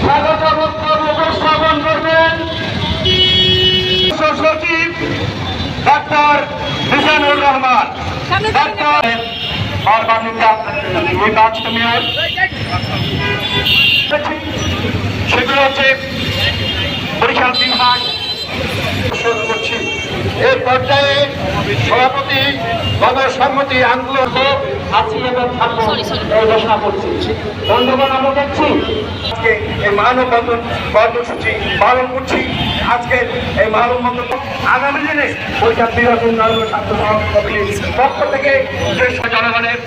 স্বাগত বক্তব্য উপস্থাপন করবেন সচিব ডাক্তার মিজানুর রহমান, ডাক্তার সেগুলো হচ্ছে বরিশাল বিভাগ শুরু করছি। এই পর্যায়ে সভাপতি গণসম্মতি আন্দোলন আছি এবং থাকবো ঘোষণা করছি। বন্ধুগণ, আমরা দেখছি আজকে এই মানববন্ধন কর্মসূচি পালন করছি। আজকে এই মানববন্ধন আগামী দিনে বরিশাল বিভাগ উন্নয়ন ছাত্র সমিতির পক্ষ থেকে জনগণের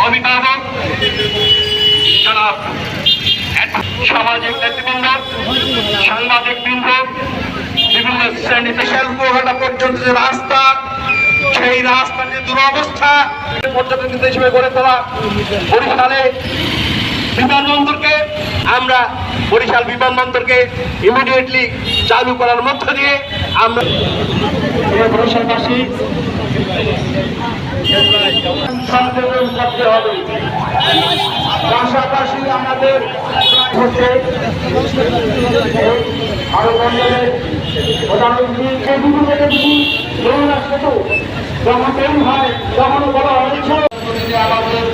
অভিভাবক জনাব সামাজিক নেতৃবৃন্দ, সাংবাদিক বৃন্দ, বিভিন্ন শ্রেণী কুয়াকাটা পর্যন্ত যে রাস্তা, সেই রাস্তার যে দুরবস্থা, পর্যটন কেন্দ্র হিসেবে গড়ে তোলা বরিশালে বিমানবন্দরকে আমরা ইমিডিয়েটলি চালু করার মধ্য দিয়ে আমরা বরিশালবাসী করতে হবে। পাশাপাশি আমাদের হচ্ছে আরো মন্ডলের প্রধানমন্ত্রী যখন তৈরি হয় তখনও বলা হয়েছে আমাদের